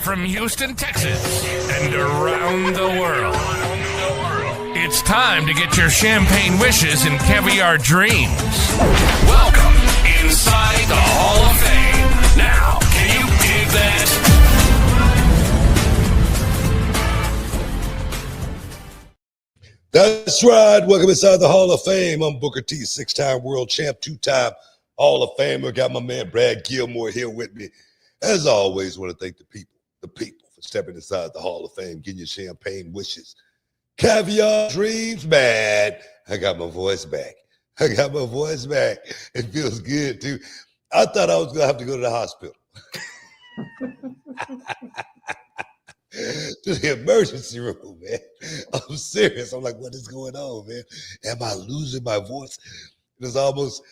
From Houston, Texas, and around the world, it's time to get your champagne wishes and caviar dreams. Welcome inside the Hall of Fame. Now, can you dig that? That's right. Welcome inside the Hall of Fame. I'm Booker T, 6-time world champ, 2-time Hall of Famer. Got my man Brad Gilmore here with me. As always, want to thank the people for stepping inside the Hall of Fame, getting your champagne wishes, caviar dreams. Man, I got my voice back. It feels good, too. I thought I was going to have to go to the hospital. To the emergency room, man. I'm serious. I'm like, what is going on, man? Am I losing my voice? It's almost,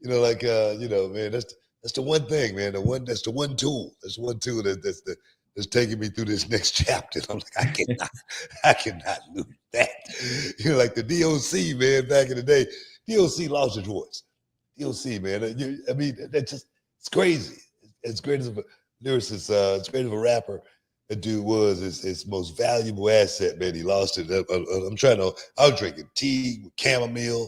man, that's the one thing, man. That's the one tool. That's one tool that's taking me through this next chapter. I'm like, I cannot lose that. Like the DOC, man, back in the day, DOC lost his voice. DOC, man. It's crazy. As great as a lyricist, as great of a rapper that dude was, his most valuable asset, man. He lost it. I was drinking tea with chamomile,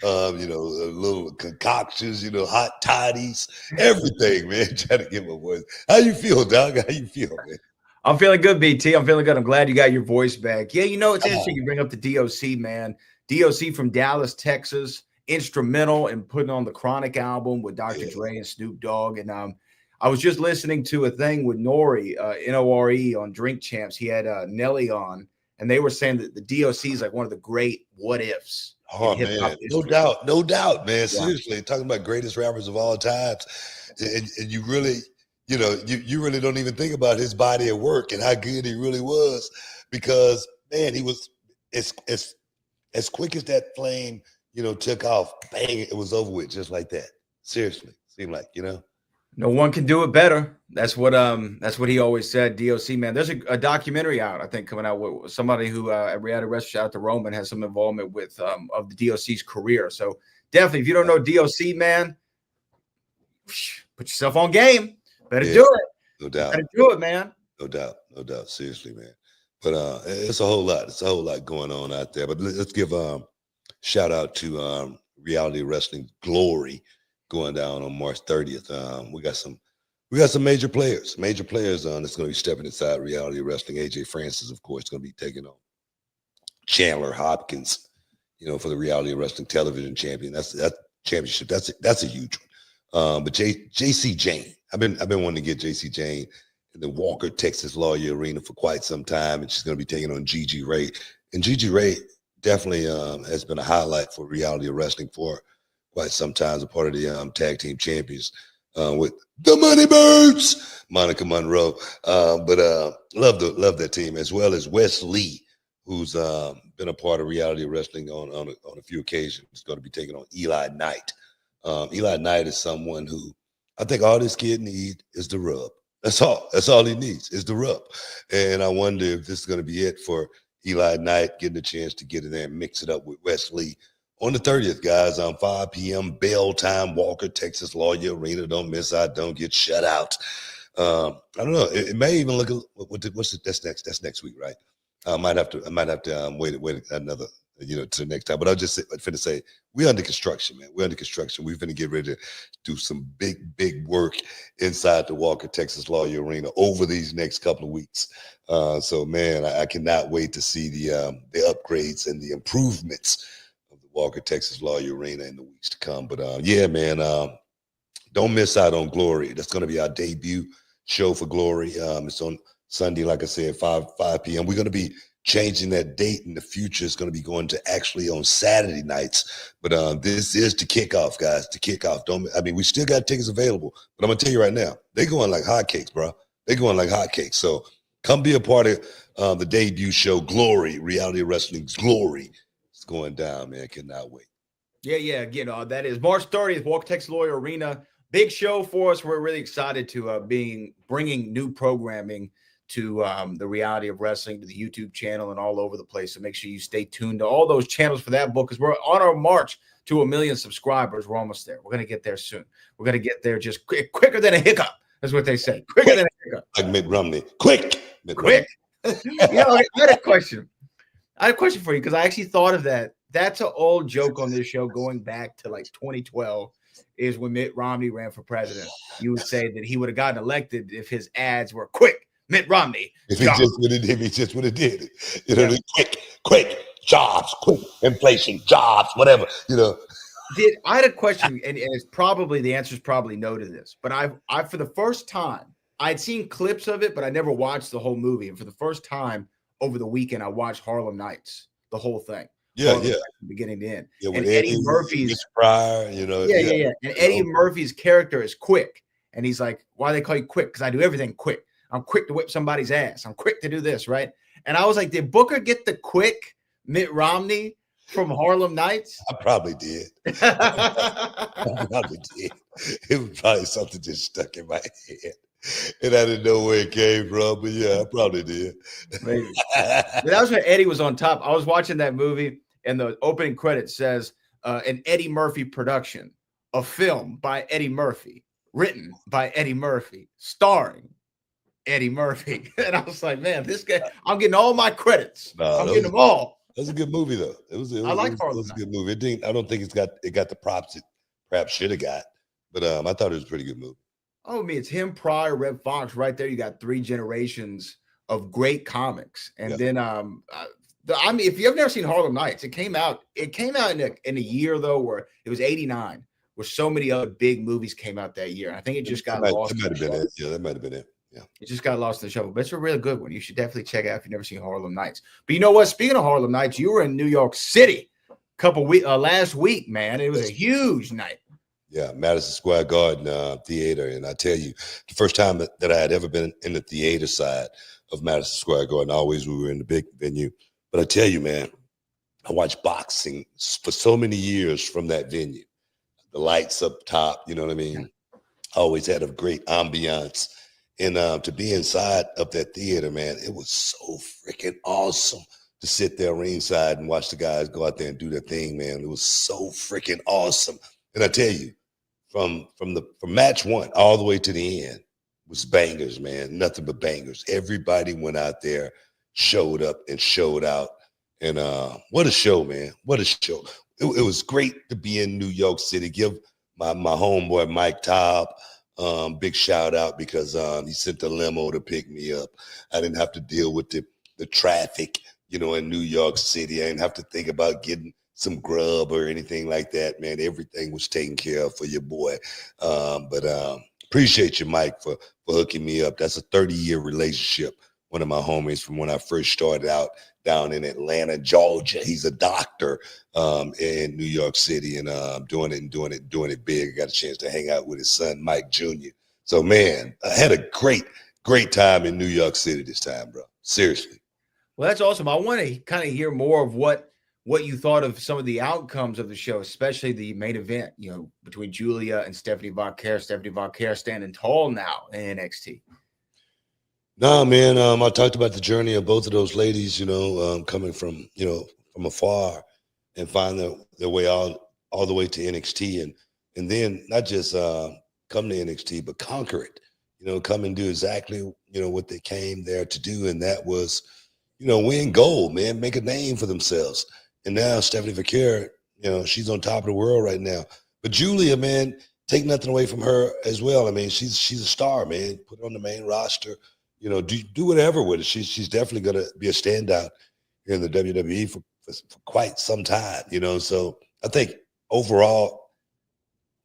little concoctions, hot toddies, everything, man. Trying to get my voice. How you feel, dog? How you feel, man? I'm feeling good, BT. I'm feeling good. I'm glad you got your voice back. Yeah, it's interesting you bring up the DOC, man. DOC from Dallas, Texas, instrumental in putting on the Chronic album with Dr. Dre and Snoop Dogg. And I was just listening to a thing with Nori, N-O-R-E, on Drink Champs. He had Nelly on, and they were saying that the DOC is like one of the great what-ifs. Oh, man, no doubt, man. Seriously, talking about greatest rappers of all times. And you really, you really don't even think about his body of work and how good he really was, because, man, he was as quick as that flame, took off, bang, it was over with just like that. Seriously, seemed like, No one can do it better. That's what he always said. DOC, man. There's a documentary out, I think, coming out with somebody who at Reality Wrestling, shout out to Roman, has some involvement with of the DOC's career. So definitely, if you don't know DOC, man, put yourself on game. Better do it. No doubt. Better do it, man. No doubt. Seriously, man. But it's a whole lot. It's a whole lot going on out there. But let's give shout out to Reality Wrestling Glory, going down on March 30th. We got some major players on that's going to be stepping inside Reality Wrestling. AJ Francis, of course, going to be taking on Chandler Hopkins, for the Reality Wrestling Television Champion. That championship. That's a huge one. But JC Jane, I've been wanting to get JC Jane in the Walker, Texas Lawyer Arena for quite some time, and she's going to be taking on Gigi Ray. And Gigi Ray definitely has been a highlight for Reality Wrestling for quite sometimes, a part of the tag team champions with the Money Birds, Monica Monroe. But love that team, as well as Wes Lee, who's been a part of Reality Wrestling on a few occasions. He's going to be taking on Eli Knight. Eli Knight is someone who I think all this kid needs is the rub. That's all he needs is the rub. And I wonder if this is going to be it for Eli Knight, getting a chance to get in there and mix it up with Wes Lee. On the 30th, guys, on 5 p.m. bell time, Walker, Texas Lawyer Arena. Don't miss out. Don't get shut out. I don't know. It may even look. That's next week, right? I might have to wait another, to the next time. But I'll just finna say we're under construction, man. We're under construction. We're finna get ready to do some big work inside the Walker, Texas Lawyer Arena over these next couple of weeks. So, man, I cannot wait to see the upgrades and the improvements of the Walker, Texas Lawyer Arena in the weeks to come. But man, don't miss out on Glory. That's going to be our debut show for Glory. It's on Sunday, like I said, 5 p.m. We're going to be changing that date in the future. It's going to be going to actually on Saturday nights. But this is the kickoff, guys. The kickoff. We still got tickets available. But I'm going to tell you right now, they're going like hotcakes, bro. They're going like hotcakes. So come be a part of the debut show, Glory, Reality Wrestling's Glory. It's going down, man. Cannot wait. Yeah. That is March 30th, Walker, Texas Lawyer Arena. Big show for us. We're really excited to bringing new programming to the Reality of Wrestling, to the YouTube channel, and all over the place. So make sure you stay tuned to all those channels for that book, because we're on our march to 1 million subscribers. We're almost there. We're going to get there soon. We're going to get there just quicker than a hiccup. That's what they say. Quicker than a hiccup. Like Mitt Romney. Quick. Mitt Quick. I had a question. I had a question for you because I actually thought of that. That's an old joke on this show going back to like 2012 is when Mitt Romney ran for president. You would say that he would have gotten elected if his ads were quick. Mitt Romney. If he just would have did it. You know, quick, jobs, quick, inflation, jobs, whatever, you know. I had a question, and it's probably the answer is probably no to this, but I for the first time, I'd seen clips of it, but I never watched the whole movie. And for the first time over the weekend, I watched Harlem Nights, the whole thing. Yeah, from beginning to end. Yeah, and Eddie Murphy's Pryor, you know. Yeah. And Eddie Murphy's character is quick. And he's like, why do they call you quick? Because I do everything quick. I'm quick to whip somebody's ass. I'm quick to do this, right? And I was like, did Booker get the quick Mitt Romney from Harlem Nights? I probably did. I probably did. It was probably something just stuck in my head. And I didn't know where it came from, but yeah, I probably did. Maybe. That was when Eddie was on top. I was watching that movie, and the opening credit says, an Eddie Murphy production, a film by Eddie Murphy, written by Eddie Murphy, starring Eddie Murphy. And I was like, man, this guy, I'm getting all my credits. I'm getting them all. That was a good movie, though. It was a good movie. I don't think it got the props it perhaps should have got, but I thought it was a pretty good movie. Oh, I mean, it's him, Pryor, Red Fox, right there. You got 3 generations of great comics, and then I mean, if you've never seen Harlem Nights, it came out in a year though where it was 89, where so many other big movies came out that year. I think it just got lost. That might have been it. Yeah, that might have been it. Yeah, it just got lost in the shuffle. But it's a really good one. You should definitely check it out if you've never seen Harlem Nights. But you know what? Speaking of Harlem Nights, you were in New York City last week, man. It was a huge night. Yeah, Madison Square Garden theater, and I tell you, the first time that I had ever been in the theater side of Madison Square Garden, always we were in the big venue. But I tell you, man, I watched boxing for so many years from that venue. The lights up top, you know what I mean? Always had a great ambiance. And to be inside of that theater, man, it was so freaking awesome to sit there ringside and watch the guys go out there and do their thing, man. It was so freaking awesome. And I tell you, from match 1 all the way to the end was bangers, man. Nothing but bangers. Everybody went out there, showed up and showed out. And what a show, man. What a show. It was great to be in New York City. Give my homeboy Mike Taub big shout out because he sent the limo to pick me up. I didn't have to deal with the traffic, you know, in New York City. I didn't have to think about getting some grub or anything like that, man. Everything was taken care of for your boy. But appreciate you, Mike, for hooking me up. That's a 30-year relationship. One of my homies from when I first started out down in Atlanta, Georgia. He's a doctor in New York City and doing it big. I got a chance to hang out with his son, Mike Jr. So, man, I had a great time in New York City this time, bro. Seriously. Well, that's awesome. I want to kind of hear more of what you thought of some of the outcomes of the show, especially the main event, you know, between Julia and Stephanie Vauquer. Stephanie Vauquer standing tall now in NXT. No, man, I talked about the journey of both of those ladies, you know, coming from, you know, from afar and find their way all the way to NXT and then not just come to NXT, but conquer it, you know, come and do exactly, you know, what they came there to do. And that was, you know, win gold, man, make a name for themselves. And now Stephanie Vauquer, you know, she's on top of the world right now. But Julia, man, take nothing away from her as well. I mean, she's a star, man. Put her on the main roster. You know, do whatever with it. She's definitely going to be a standout here in the WWE for quite some time, you know. So I think overall,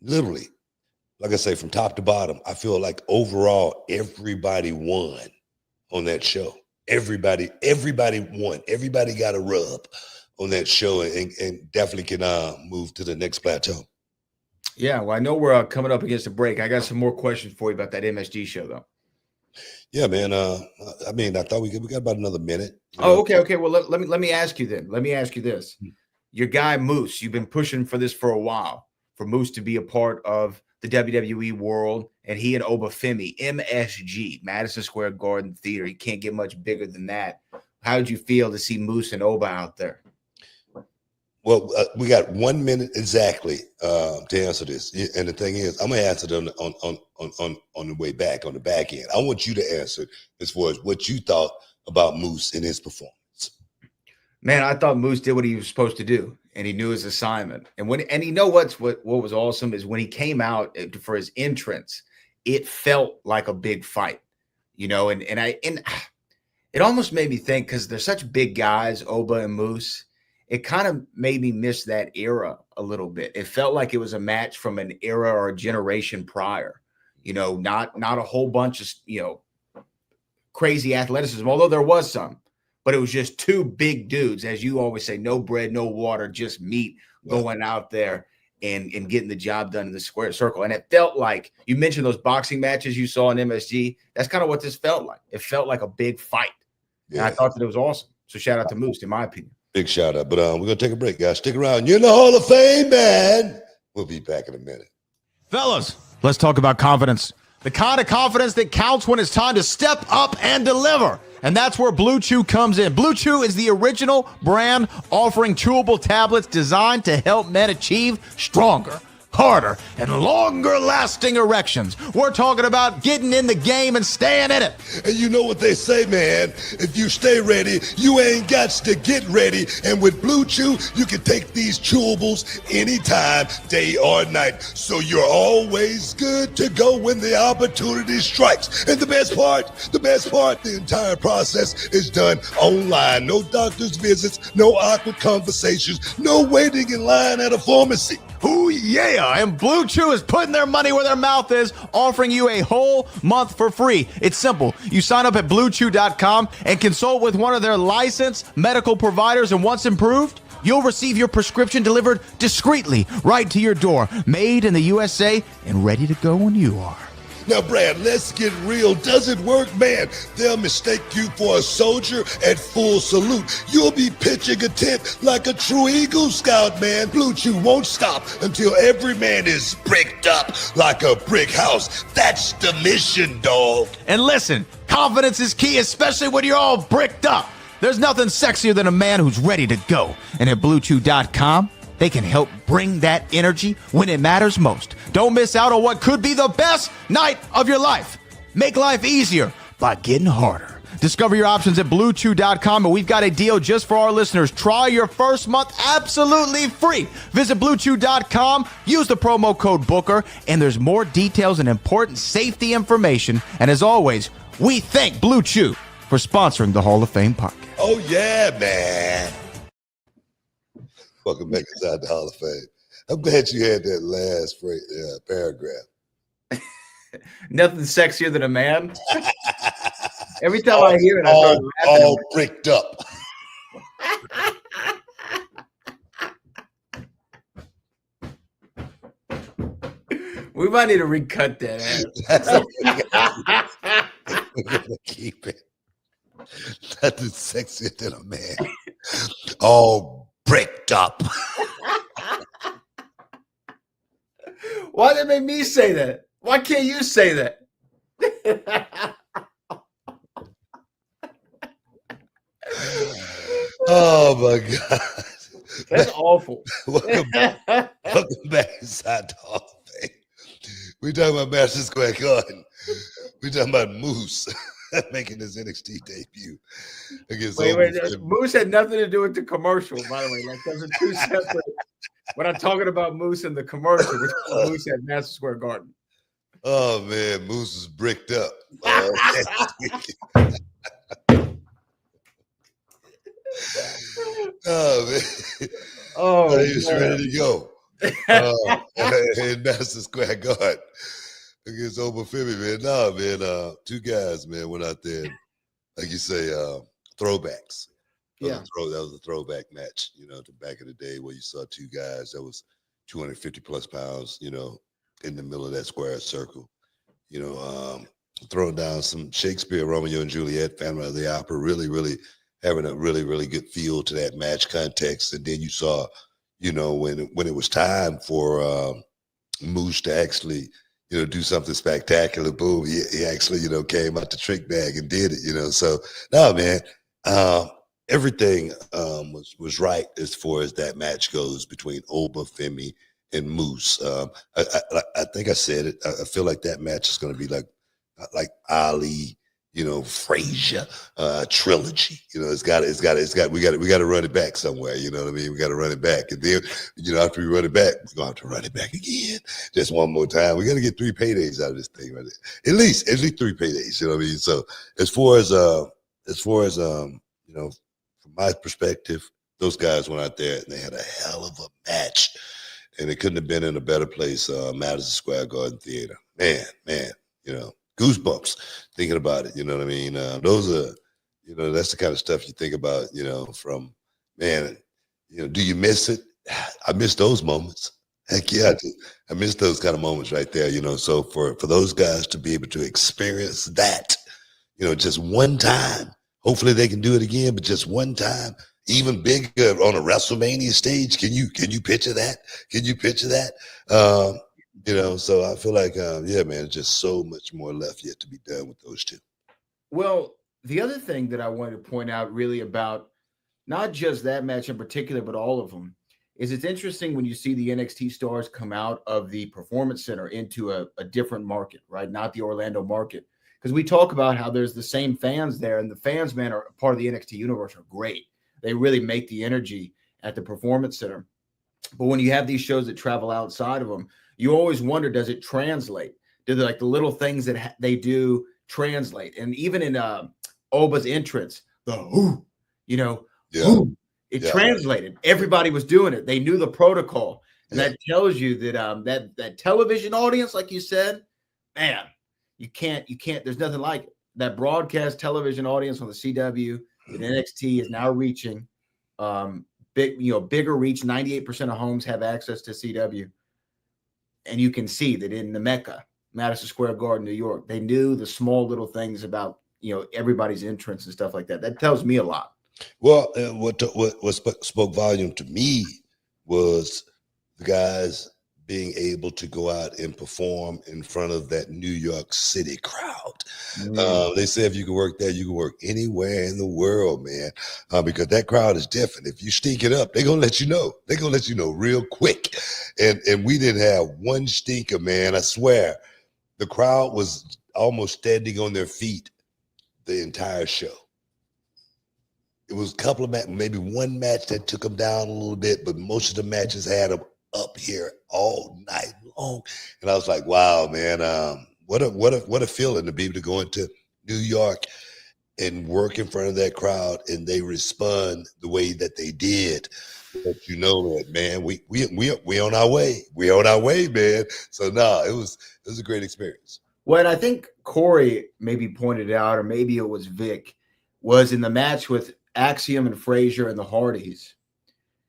literally, like I say, from top to bottom, I feel like overall everybody won on that show. Everybody won. Everybody got a rub on that show and definitely can move to the next plateau. Yeah, well, I know we're coming up against a break. I got some more questions for you about that MSG show, though. Yeah, man. I mean, I thought we got about another minute. Oh, okay. Well, let me ask you then. Let me ask you this. Your guy Moose, you've been pushing for this for a while, for Moose to be a part of the WWE world, and he and Obafemi, MSG, Madison Square Garden Theater. You can't get much bigger than that. How did you feel to see Moose and Oba out there? Well, we got 1 minute exactly to answer this, and the thing is, I'm gonna answer it on the way back, on the back end. I want you to answer as far as what you thought about Moose in his performance. Man, I thought Moose did what he was supposed to do, and he knew his assignment. And you know what was awesome is when he came out for his entrance, it felt like a big fight, and it almost made me think, because they're such big guys, Oba and Moose. It kind of made me miss that era a little bit. It felt like it was a match from an era or a generation prior, not a whole bunch of, crazy athleticism, although there was some, but it was just two big dudes, as you always say, no bread, no water, just meat, going out there and getting the job done in the square circle. And it felt like, you mentioned those boxing matches you saw in MSG. That's kind of what this felt like. It felt like a big fight. Yeah. And I thought that it was awesome. So shout out to Moose, in my opinion. Big shout out. But we're going to take a break, guys. Stick around. You're in the Hall of Fame, man. We'll be back in a minute. Fellas, let's talk about confidence. The kind of confidence that counts when it's time to step up and deliver. And that's where Blue Chew comes in. Blue Chew is the original brand offering chewable tablets designed to help men achieve stronger, harder, and longer-lasting erections. We're talking about getting in the game and staying in it. And you know what they say, man. If you stay ready, you ain't got to get ready. And with Blue Chew, you can take these chewables anytime, day or night. So you're always good to go when the opportunity strikes. And the best part, the entire process is done online. No doctor's visits, no awkward conversations, no waiting in line at a pharmacy. Ooh, yeah. And Blue Chew is putting their money where their mouth is, offering you a whole month for free. It's simple. You sign up at BlueChew.com and consult with one of their licensed medical providers, and once approved, you'll receive your prescription delivered discreetly right to your door, made in the USA and ready to go when you are. Now, Brad, let's get real. Does it work, man? They'll mistake you for a soldier at full salute. You'll be pitching a tent like a true Eagle Scout, man. Blue Chew won't stop until every man is bricked up like a brick house. That's the mission, dog. And listen, confidence is key, especially when you're all bricked up. There's nothing sexier than a man who's ready to go. And at BlueChew.com, they can help bring that energy when it matters most. Don't miss out on what could be the best night of your life. Make life easier by getting harder. Discover your options at BlueChew.com, and we've got a deal just for our listeners. Try your first month absolutely free. Visit BlueChew.com, use the promo code Booker, and there's more details and important safety information. And as always, we thank Blue Chew for sponsoring the Hall of Fame podcast. Oh, yeah, man. Welcome back inside the Hall of Fame. I'm glad you had that last paragraph. Nothing sexier than a man. Every time I hear it, I start laughing. All bricked up. We might need to recut that. We're going to keep it. Nothing sexier than a man. All bricked up. Why did they make me say that? Why can't you say that? Oh my God. That's awful. Welcome back inside the Hall of Fame. We talking about Madison Square Garden. We talking about Moose making his NXT debut against. Wait. Moose had nothing to do with the commercial, by the way. Like, those are two separate. When I'm talking about Moose in the commercial, we're talking about Moose at Madison Square Garden. Oh man, Moose is bricked up. Oh man. Oh, he's ready to go. In Madison Square Garden against Oba Femi, man. No, man. Two guys, man, went out there, and, like you say, throwbacks. Yeah, that was a throwback match, to back in the day where you saw two guys that was 250 plus pounds, in the middle of that square circle, throwing down some Shakespeare, Romeo and Juliet, Phantom of the Opera, really having a really good feel to that match context. And then you saw, when it was time for Moose to actually, do something spectacular, boom, he actually, came out the trick bag and did it, So, no, man. everything was right as far as that match goes between Oba, Femi, and Moose. I think I said it. I feel like that match is going to be like Ali, Frazier trilogy. We got to run it back somewhere. You know what I mean? We got to run it back, and then after we run it back, we're gonna have to run it back again, just one more time. We got to get 3 paydays out of this thing right there. At least 3 paydays. You know what I mean? So as far as from my perspective, those guys went out there and they had a hell of a match, and it couldn't have been in a better place. Madison Square Garden Theater, man, goosebumps thinking about it. You know what I mean? Those are, that's the kind of stuff you think about. From man, do you miss it? I miss those moments. Heck yeah, I do. I miss those kind of moments right there. So for those guys to be able to experience that, just one time. Hopefully they can do it again, but just one time, even bigger on a WrestleMania stage. Can you picture that? Can you picture that? So I feel like, man, just so much more left yet to be done with those two. Well, the other thing that I wanted to point out really about not just that match in particular, but all of them, is it's interesting when you see the NXT stars come out of the Performance Center into a different market, right? Not the Orlando market. Because we talk about how there's the same fans there, and the fans, man, are part of the NXT universe, are great. They really make the energy at the Performance Center. But when you have these shows that travel outside of them, you always wonder, does it translate? Do the little things that they do translate? And even in Oba's entrance, the whoo, whoo, it translated. Everybody was doing it. They knew the protocol. And that tells you that that television audience, like you said, man, you can't, there's nothing like it. That broadcast television audience on the CW that NXT is now reaching, bigger reach. 98% of homes have access to CW. And you can see that in the Mecca, Madison Square Garden, New York, they knew the small little things about, everybody's entrance and stuff like that. That tells me a lot. Well, what spoke volume to me was the guys being able to go out and perform in front of that New York City crowd. They say if you can work there, you can work anywhere in the world, man, because that crowd is different. If you stink it up, they're going to let you know. They're going to let you know real quick. And we didn't have one stinker, man. I swear. The crowd was almost standing on their feet the entire show. It was a couple of maybe one match that took them down a little bit, but most of the matches had them up here all night long. And I was like, wow, man, what a feeling to be able to go into New York and work in front of that crowd and they respond the way that they did. But that, man, we on our way. We on our way, man. So it was a great experience. What I think Corey maybe pointed out, or maybe it was Vic, was in the match with Axiom and Frazier and the Hardys.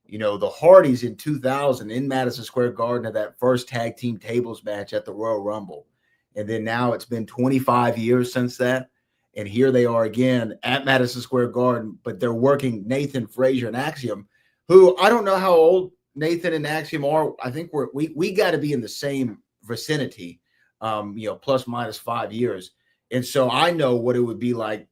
The Hardys in 2000 in Madison Square Garden had that first tag team tables match at the Royal Rumble. And then now it's been 25 years since that. And here they are again at Madison Square Garden, but they're working Nathan, Frazier, and Axiom, who I don't know how old Nathan and Axiom are. I think we got to be in the same vicinity, plus minus 5 years. And so I know what it would be like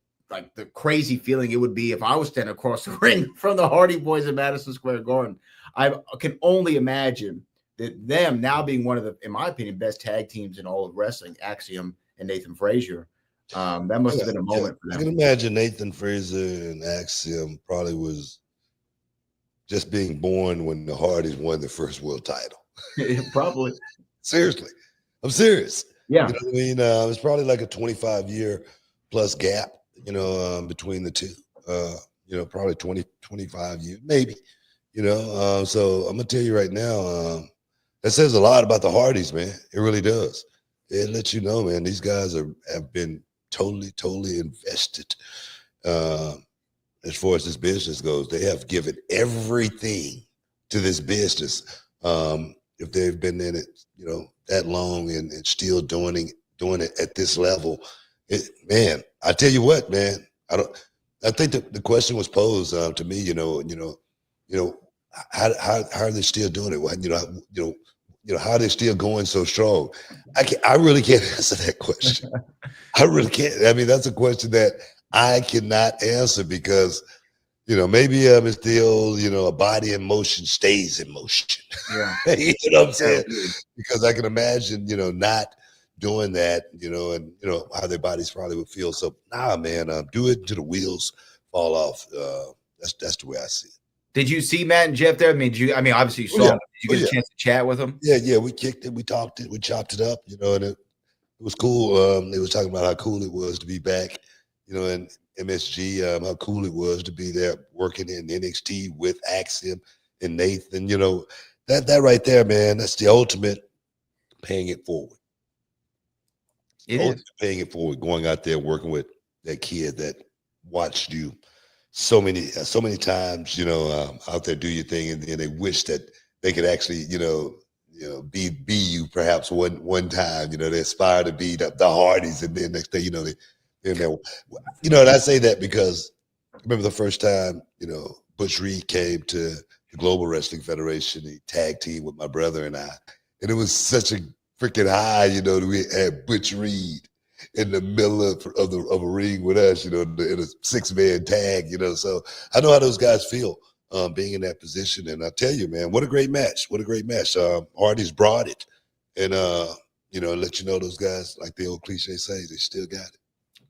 the crazy feeling it would be if I was standing across the ring from the Hardy Boys at Madison Square Garden. I can only imagine that them now being one of the, in my opinion, best tag teams in all of wrestling, Axiom and Nathan Frazier. That must have been a moment for them. I can imagine Nathan Frazier and Axiom probably was just being born when the Hardys won their first world title. Probably. Seriously. I'm serious. Yeah. You know what I mean? It was probably like a 25-year plus gap, between the two. Probably 20, 25 years, maybe. So I'm going to tell you right now, that says a lot about the Hardys, man. It really does. It lets you know, man, these guys have been totally invested as far as this business goes. They have given everything to this business. If they've been in it, that long and still doing it at this level, man, I tell you what, man, I think the question was posed to me, how are they still doing it? How are they still going so strong? I really can't answer that question. I really can't. I mean, that's a question that I cannot answer because, maybe it's the old, a body in motion stays in motion. Yeah. You know what I'm saying? Because I can imagine, not doing that, and how their bodies probably would feel. So man, do it until the wheels fall off. That's the way I see it. Did you see Matt and Jeff there? I mean, obviously you saw them. Did you get a chance to chat with them? Yeah, we kicked it, we talked it, we chopped it up, and it was cool. They was talking about how cool it was to be back, in MSG, how cool it was to be there working in NXT with Axiom and Nathan. That right there, man, that's the ultimate paying it forward. It is paying it forward, going out there working with that kid that watched you so many times, out there do your thing, and they wish that they could actually, be you perhaps one time. They aspire to be the Hardys, and then next thing they're there. And I say that because I remember the first time, Butch Reed came to the Global Wrestling Federation. He tag teamed with my brother and I, and it was such a freaking high, that we had Butch Reed in the middle of a ring with us, in a 6-man tag, So I know how those guys feel being in that position. And I tell you, man, what a great match. What a great match. Hardy's brought it. And, let you know those guys, like the old cliche say, they still got it.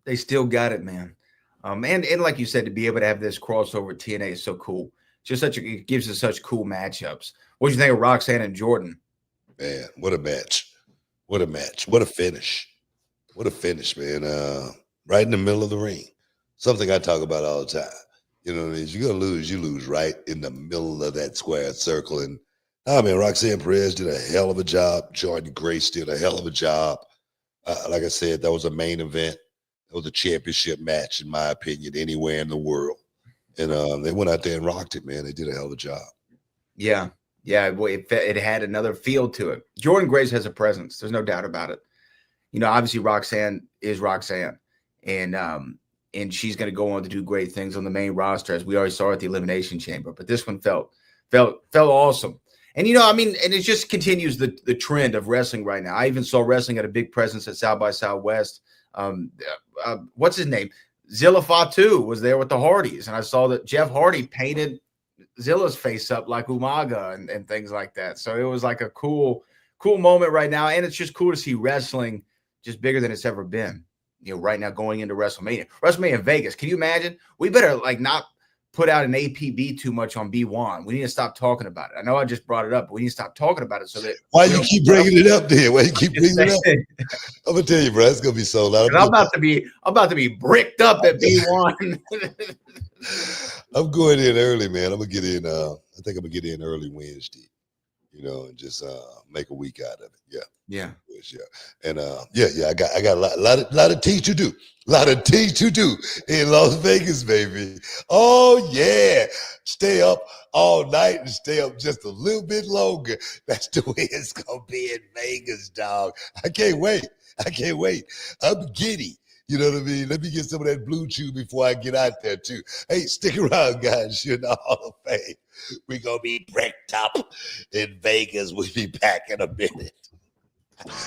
They still got it, man. And like you said, to be able to have this crossover TNA is so cool. It gives us such cool matchups. What do you think of Roxanne and Jordan? Man, what a match. What a match. What a finish. What a finish, man. Right in the middle of the ring. Something I talk about all the time. You're going to lose, you lose right in the middle of that square circle. And, man, Roxanne Perez did a hell of a job. Jordan Grace did a hell of a job. Like I said, that was a main event. That was a championship match, in my opinion, anywhere in the world. And they went out there and rocked it, man. They did a hell of a job. Yeah. Yeah, it had another feel to it. Jordan Grace has a presence. There's no doubt about it. Obviously Roxanne is Roxanne, and she's going to go on to do great things on the main roster, as we already saw at the Elimination Chamber. But this one felt awesome. And, and it just continues the trend of wrestling right now. I even saw wrestling at a big presence at South by Southwest. What's his name? Zilla Fatu was there with the Hardys, and I saw that Jeff Hardy painted Zilla's face up like Umaga and things like that. So it was like a cool moment right now, and it's just cool to see wrestling just bigger than it's ever been. Right now going into WrestleMania in Vegas. Can you imagine? We better not put out an APB too much on B1. We need to stop talking about it. I know I just brought it up, but we need to stop talking about it so that. Why you keep bringing it up there? Why you keep bringing it up? I'm gonna tell you, bro, it's gonna be so loud. I'm about to be bricked up at B1. I'm going in early, man. I'm gonna get in. I think I'm gonna get in early Wednesday. And just make a week out of it. Yeah. And I got a lot of things to do. A lot of things to do in Las Vegas, baby. Oh yeah. Stay up all night and stay up just a little bit longer. That's the way it's gonna be in Vegas, dog. I can't wait. I'm giddy. You know what I mean? Let me get some of that blue chew before I get out there, too. Hey, stick around, guys. You're in the Hall of Fame. We're going to be bricked up in Vegas. We'll be back in a minute.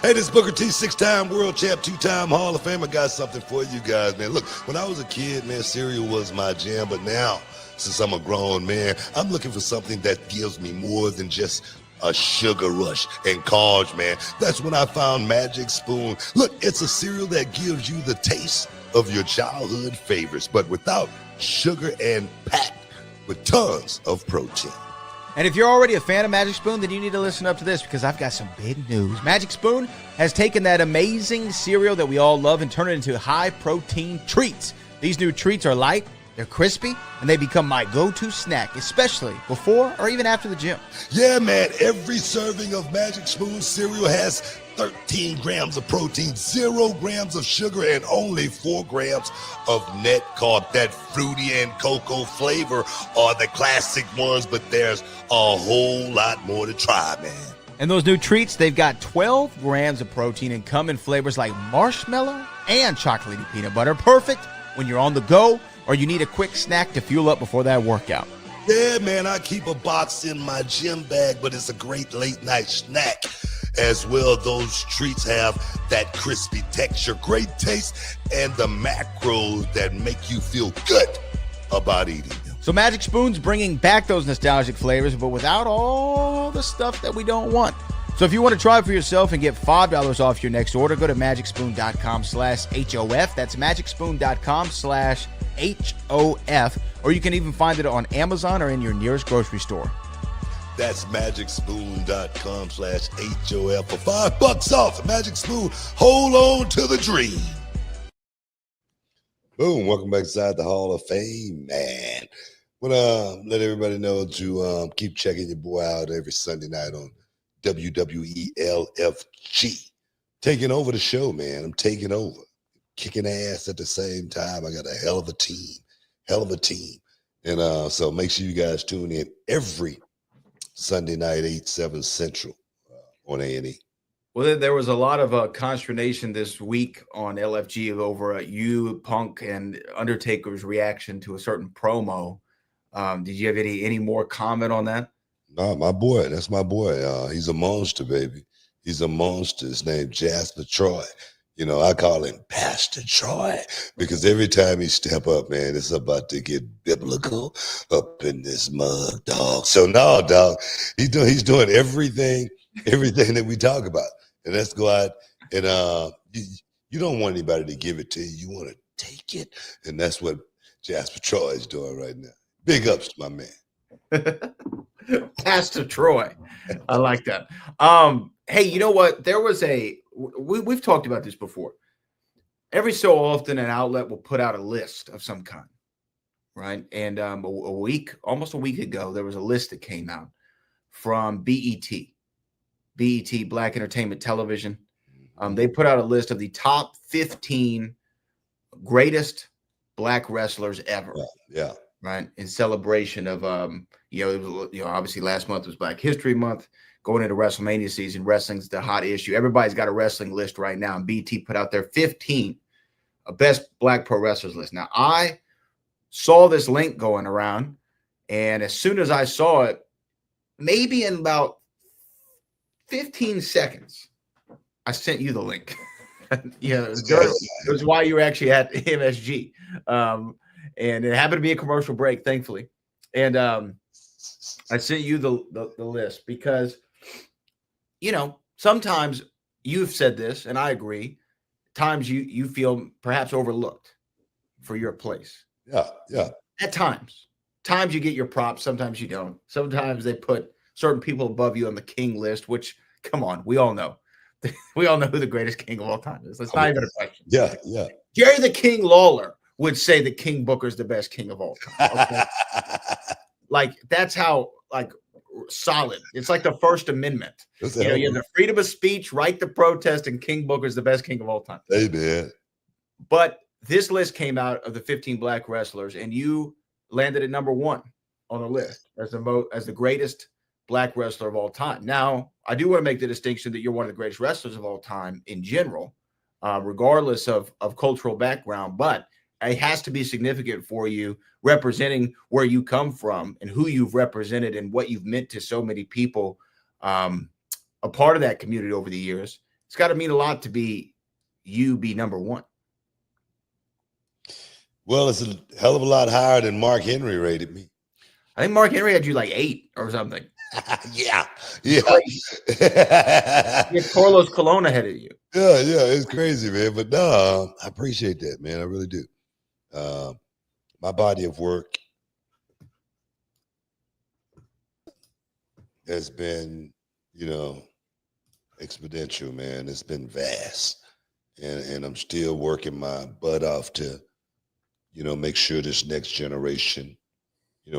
Hey, this is Booker T, 6-time world champ, 2-time Hall of Fame. I got something for you guys, man. Look, when I was a kid, man, cereal was my jam. But now, since I'm a grown man, I'm looking for something that gives me more than just a sugar rush and carbs, man. That's when I found Magic Spoon. Look, it's a cereal that gives you the taste of your childhood favorites, but without sugar and packed with tons of protein. And if you're already a fan of Magic Spoon, then you need to listen up to this, because I've got some big news. Magic Spoon has taken that amazing cereal that we all love and turned it into high-protein treats. These new treats are light, they're crispy, and they become my go-to snack, especially before or even after the gym. Yeah, man, every serving of Magic Spoon cereal has 13 grams of protein, 0 grams of sugar, and only 4 grams of net carb. That fruity and cocoa flavor are the classic ones, but there's a whole lot more to try, man. And those new treats, they've got 12 grams of protein and come in flavors like marshmallow and chocolatey peanut butter. Perfect when you're on the go or you need a quick snack to fuel up before that workout. Yeah, man, I keep a box in my gym bag, but it's a great late night snack as well. Those treats have that crispy texture, great taste, and the macros that make you feel good about eating them. So Magic Spoon's bringing back those nostalgic flavors, but without all the stuff that we don't want. So if you want to try it for yourself and get $5 off your next order, go to magicspoon.com/HOF. That's magicspoon.com/HOF. Or you can even find it on Amazon or in your nearest grocery store. That's magicspoon.com/HOF for $5 off. Magic Spoon, hold on to the dream. Boom, welcome back inside the Hall of Fame, man. Want to let everybody know to keep checking your boy out every Sunday night on WWE LFG. Taking over the show, man. I'm taking over. Kicking ass at the same time. I got a hell of a team. And so make sure you guys tune in every Sunday night, 8/7 Central on A&E. Well, there was a lot of consternation this week on LFG over you, Punk, and Undertaker's reaction to a certain promo. Did you have any more comment on that? No, my boy. That's my boy. He's a monster, baby. He's a monster. His name Jasper Troy. You know, I call him Pastor Troy because every time he step up, man, it's about to get biblical up in this mug, dog. So no, dog, he's doing everything that we talk about. And let's go out and you don't want anybody to give it to you. You want to take it. And that's what Jasper Troy is doing right now. Big ups to my man. Pastor Troy. I like that. Hey, you know what? There was we've talked about this before. Every so often an outlet will put out a list of some kind, right? And almost a week ago, there was a list that came out from BET, Black Entertainment Television. They put out a list of the top 15 greatest Black wrestlers ever. Yeah. Right. In celebration of, obviously last month was Black History Month. Going into WrestleMania season, wrestling's the hot issue. Everybody's got a wrestling list right now. And BT put out their 15 best Black pro wrestlers list. Now, I saw this link going around, and as soon as I saw it, maybe in about 15 seconds, I sent you the link. It was why you were actually at MSG. And it happened to be a commercial break, thankfully. And I sent you the list because, sometimes you've said this, and I agree, times you feel perhaps overlooked for your place. Yeah. At times you get your props, sometimes you don't. Sometimes they put certain people above you on the king list, which, come on, we all know. We all know who the greatest king of all time is. That's not even a question. Yeah. Jerry the King Lawler would say that King Booker is the best king of all time. Okay? That's how solid. It's like the First Amendment. You have the freedom of speech, right to protest, and King Booker is the best king of all time. Hey, man. But this list came out of the 15 Black wrestlers, and you landed at number 1 on the list as the greatest Black wrestler of all time. Now, I do want to make the distinction that you're one of the greatest wrestlers of all time in general, regardless of cultural background, but it has to be significant for you representing where you come from and who you've represented and what you've meant to so many people, a part of that community over the years. It's got to mean a lot to be number 1. Well, it's a hell of a lot higher than Mark Henry rated me. I think Mark Henry had you like 8 or something. Yeah. Carlos Colon ahead of you. Yeah, it's crazy, man. But no, I appreciate that, man. I really do. My body of work has been, exponential, man. It's been vast. And I'm still working my butt off to, make sure this next generation,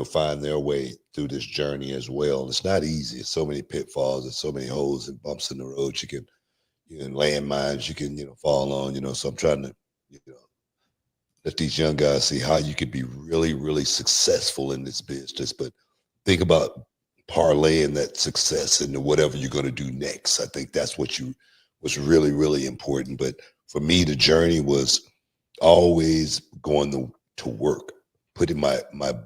find their way through this journey as well. It's not easy. There's so many pitfalls and so many holes and bumps in the road. You can landmines you can, fall on, so I'm trying to, let these young guys see how you could be really, really successful in this business. But think about parlaying that success into whatever you're going to do next. I think that's what's really, really important. But for me, the journey was always going to work, putting my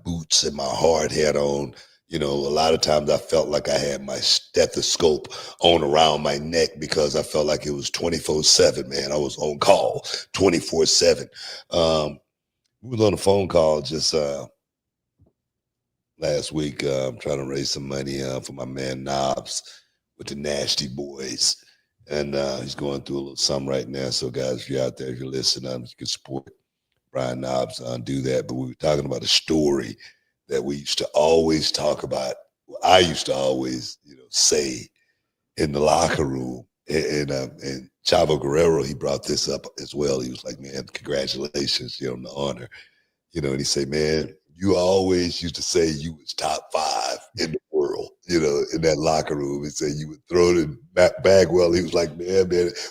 boots and my hard hat on. A lot of times I felt like I had my stethoscope on around my neck because I felt like it was 24/7, man. I was on call 24/7. We was on a phone call just last week. I'm trying to raise some money for my man Knobs with the Nasty Boys. And he's going through a little something right now. So, guys, if you're out there, if you're listening, you can support Brian Knobs do that. But we were talking about a story that we used to always talk about. I used to always, say in the locker room. And Chavo Guerrero, he brought this up as well. He was like, man, congratulations, on the honor. And he said, man, you always used to say you was top 5 in the world, in that locker room. He said you would throw it in Bagwell. He was like, man,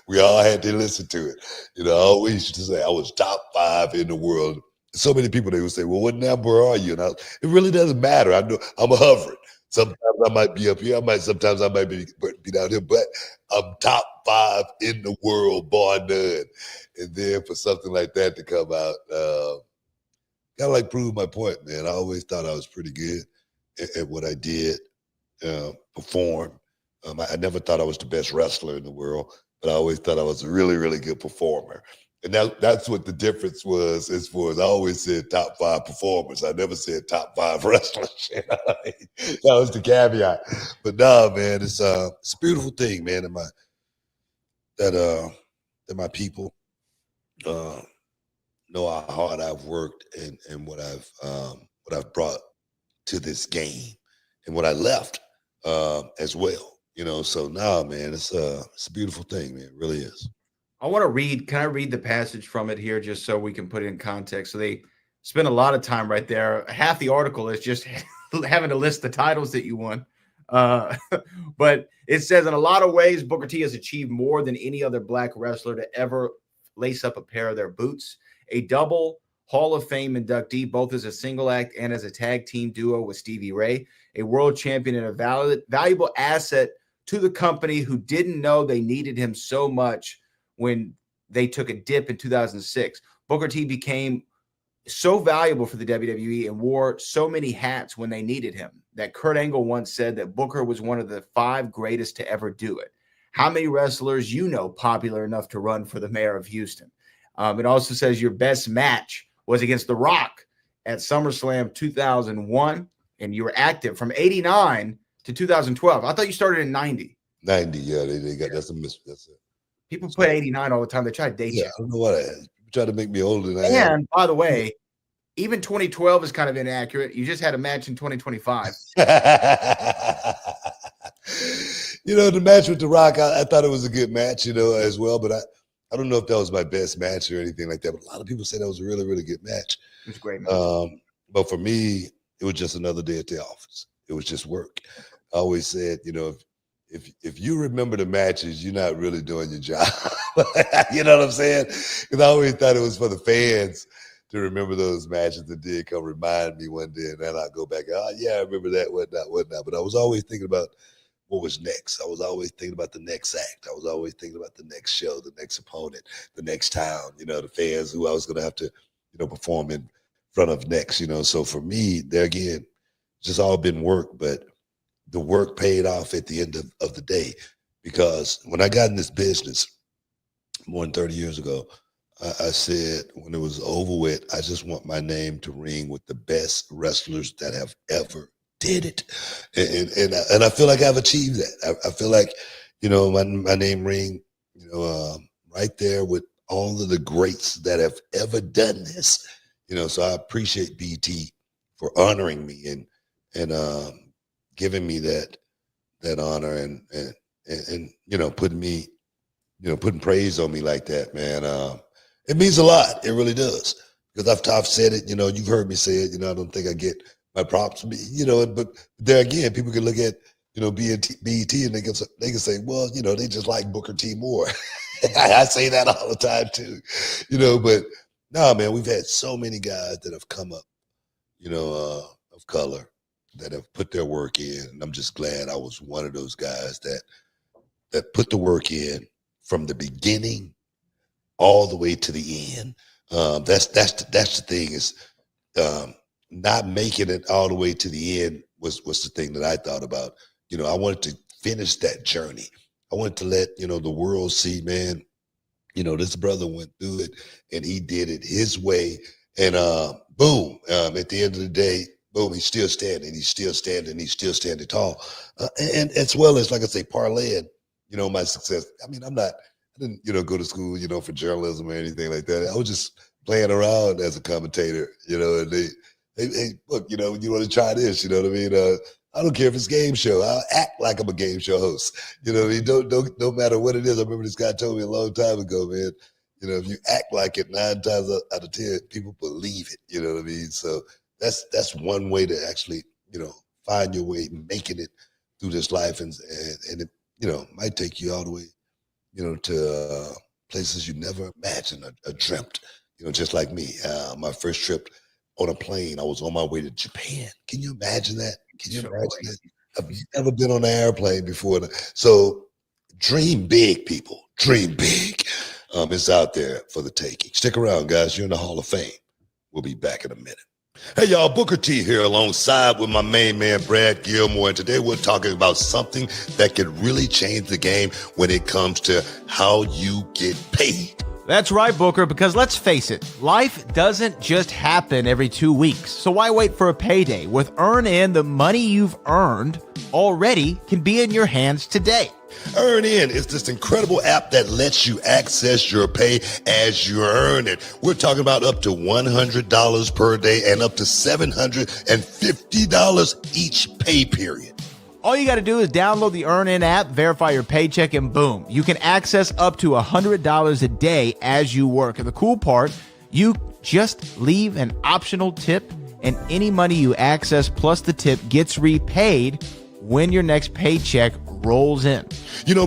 we all had to listen to it. I always used to say I was top 5 in the world. So many people, they would say, well, what number are you? And it really doesn't matter. I know I'm hovering. Sometimes I might be up here. Sometimes I might be down here, but I'm top 5 in the world, bar none. And then for something like that to come out, kind of like prove my point, man. I always thought I was pretty good at what I did, perform. I never thought I was the best wrestler in the world, but I always thought I was a really, really good performer. And that's what the difference was as far as I always said top 5 performers. I never said top 5 wrestlers. That was the caveat. But no, man, it's a beautiful thing, man. That my people know how hard I've worked and what I've brought to this game and what I left as well. So now, man, it's a beautiful thing, man. It really is. I want to read. Can I read the passage from it here just so we can put it in context? So they spend a lot of time right there. Half the article is just having to list the titles that you won. But it says, in a lot of ways, Booker T has achieved more than any other black wrestler to ever lace up a pair of their boots. A double Hall of Fame inductee, both as a single act and as a tag team duo with Stevie Ray. A world champion and a valuable asset to the company who didn't know they needed him so much when they took a dip in 2006. Booker T became so valuable for the WWE and wore so many hats when they needed him that Kurt Angle once said that Booker was one of the 5 greatest to ever do it. How many wrestlers popular enough to run for the mayor of Houston? It also says your best match was against The Rock at SummerSlam 2001, and you were active from 89 to 2012. I thought you started in 90. 90, yeah, they got that's it. People put 89 all the time. They try to date you. I don't know what I try to make me older than I am. And by the way, even 2012 is kind of inaccurate. You just had a match in 2025. The match with The Rock, I thought it was a good match, as well. But I don't know if that was my best match or anything like that. But a lot of people say that was a really, really good match. It was a great match. But for me, it was just another day at the office. It was just work. I always said, if you remember the matches, you're not really doing your job. You know what I'm saying? Because I always thought it was for the fans to remember those matches that did come remind me one day, and then I go back, oh, yeah, I remember that, whatnot. But I was always thinking about what was next. I was always thinking about the next act. I was always thinking about the next show, the next opponent, the next town, the fans who I was going to have to, perform in front of next, So for me, there again, it's just all been work, but the work paid off at the end of the day, because when I got in this business more than 30 years ago, I said when it was over with, I just want my name to ring with the best wrestlers that have ever did it. And I feel like I've achieved that. I feel like, my name ring, right there with all of the greats that have ever done this, so I appreciate BT for honoring me and giving me that honor and putting praise on me like that, man. It means a lot. It really does. Because I've said it, you've heard me say it, I don't think I get my props, but there again, people can look at, BET and they can say, well, they just like Booker T more. I say that all the time too, but no, man, we've had so many guys that have come up, of color, that have put their work in. And I'm just glad I was one of those guys that put the work in from the beginning all the way to the end. That's the thing is not making it all the way to the end was the thing that I thought about. I wanted to finish that journey. I wanted to let, the world see, man, this brother went through it and he did it his way. And boom, at the end of the day, boom, he's still standing. He's still standing. He's still standing tall. And as well as, like I say, parlaying, my success. I mean, I didn't, go to school, for journalism or anything like that. I was just playing around as a commentator, and hey, look, you want to try this, you know what I mean? I don't care if it's a game show. I'll act like I'm a game show host. You know what I mean? Don't matter what it is. I remember this guy told me a long time ago, man, if you act like it 9 times out of 10, people believe it. You know what I mean? So that's one way to actually, find your way, making it through this life. And it, might take you all the way, to places you never imagined or dreamt, just like me. My first trip on a plane, I was on my way to Japan. Can you imagine that? Can you imagine that? I've never been on an airplane before. So dream big, people. Dream big. It's out there for the taking. Stick around, guys. You're in the Hall of Fame. We'll be back in a minute. Hey, y'all, Booker T here alongside with my main man, Brad Gilmore. And today we're talking about something that could really change the game when it comes to how you get paid. That's right, Booker, because let's face it, life doesn't just happen every 2 weeks. So why wait for a payday? With EarnIn, the money you've earned already can be in your hands today. EarnIn is this incredible app that lets you access your pay as you earn it. We're talking about up to $100 per day and up to $750 each pay period. All you got to do is download the EarnIn app, verify your paycheck, and boom, you can access up to $100 a day as you work. And the cool part, you just leave an optional tip, and any money you access plus the tip gets repaid when your next paycheck rolls in.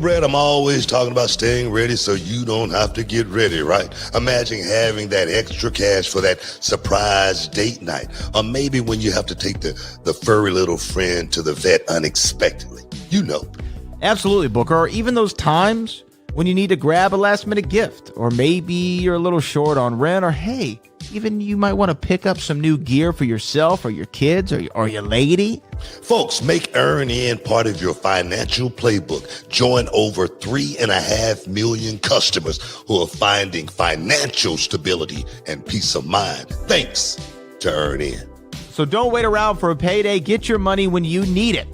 Brad, I'm always talking about staying ready so you don't have to get ready, right? Imagine having that extra cash for that surprise date night, or maybe when you have to take the furry little friend to the vet unexpectedly. Absolutely, Booker. Or even those times when you need to grab a last minute gift, or maybe you're a little short on rent, or hey, even you might want to pick up some new gear for yourself or your kids or your lady. Folks, make EarnIn part of your financial playbook. Join over 3.5 million customers who are finding financial stability and peace of mind thanks to EarnIn. So don't wait around for a payday. Get your money when you need it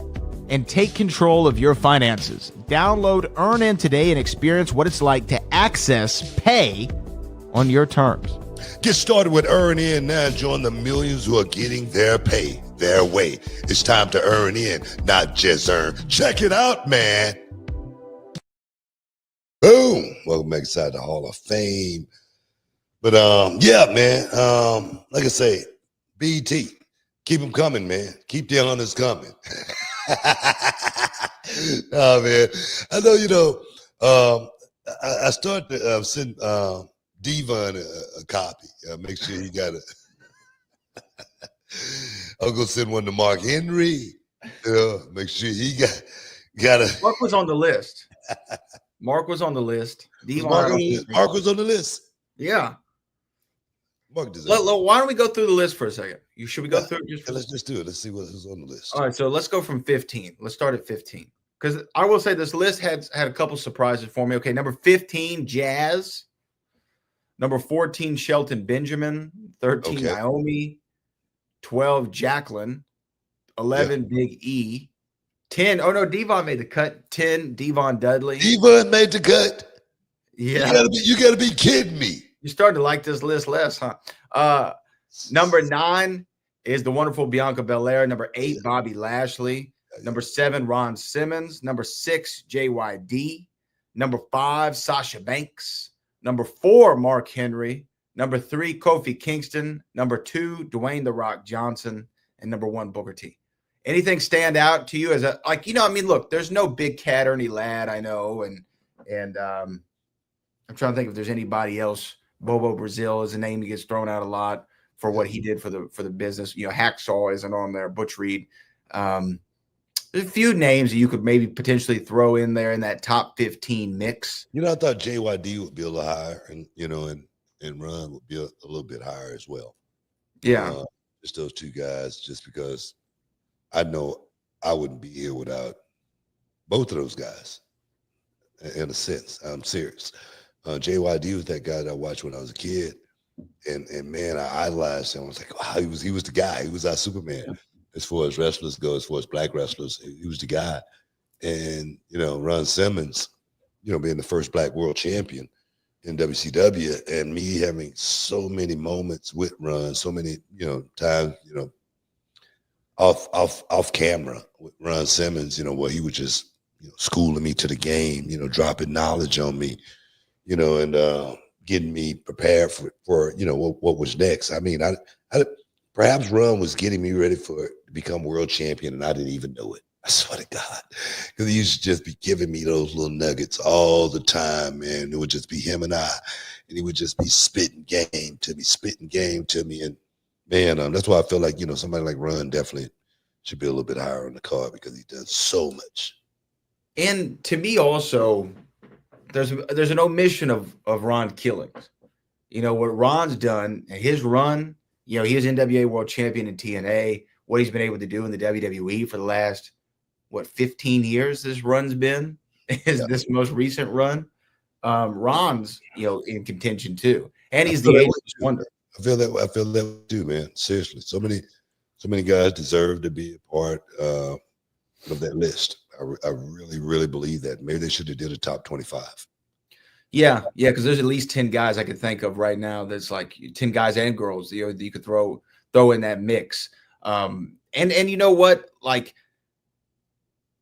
and take control of your finances. Download EarnIn today and experience what it's like to access pay on your terms. Get started with EarnIn now and join the millions who are getting their pay their way. It's time to EarnIn, not just earn. Check it out, man. Boom. Welcome back inside the Hall of Fame. But yeah, man. Like I say, BT, keep them coming, man. Keep the honors coming. Oh, man. I know, I started to send Devon a copy. Make sure he got it. I'll go send one to Mark Henry. Make sure he got it. Mark was on the list. Mark was on the list. Mark was on the list. Yeah. Mark deserves why don't we go through the list for a second? Should we go through it? Let's just do it. Let's see who's on the list. All right, so let's go from 15. Let's start at 15. Because I will say this list had a couple surprises for me. Okay, number 15, Jazz. Number 14, Shelton Benjamin. 13, Naomi. 12, Jacqueline. 11, Big E. 10, Devon made the cut. 10, Devon Dudley. Devon made the cut? Yeah. You gotta be kidding me. You're starting to like this list less, huh? Number 9 is the wonderful Bianca Belair. Number 8, Bobby Lashley. Number 7, Ron Simmons. Number 6, JYD. Number 5, Sasha Banks. Number 4, Mark Henry. Number 3, Kofi Kingston. Number 2, Dwayne The Rock Johnson. And number 1, Booker T. Anything stand out to you as look, there's no big cat or any lad I know. And I'm trying to think if there's anybody else. Bobo Brazil is a name that gets thrown out a lot for what he did for the business. Hacksaw isn't on there. Butch Reed. There's a few names that you could maybe potentially throw in there in that top 15 mix. I thought JYD would be a little higher, and and Ron would be a little bit higher as well. Yeah, just those two guys. Just because I know I wouldn't be here without both of those guys. In a sense, I'm serious. JYD was that guy that I watched when I was a kid. And man, I idolized him. I was like, wow, he was the guy. He was our Superman as far as wrestlers go, as far as black wrestlers. He was the guy. And Ron Simmons, being the first black world champion in WCW, and me having so many moments with Ron, so many times off camera with Ron Simmons, where he was just schooling me to the game, dropping knowledge on me, and getting me prepared for what was next. I mean, I perhaps Ron was getting me ready to become world champion, and I didn't even know it. I swear to God, because he used to just be giving me those little nuggets all the time, man. It would just be him and I, and he would just be spitting game to me, and man, that's why I feel like somebody like Ron definitely should be a little bit higher on the card because he does so much. And to me, also, there's an omission of Ron Killings. What Ron's done, his run. He is NWA World Champion in TNA. What he's been able to do in the WWE for the last 15 years this run's been this most recent run. Ron's in contention too, and he's the ageless wonder. I feel that too, man. Seriously, so many guys deserve to be a part of that list. I really believe that. Maybe they should have did a top 25. Yeah, because there's at least 10 guys I could think of right now. That's like 10 guys and girls that you could throw in that mix. And you know what? Like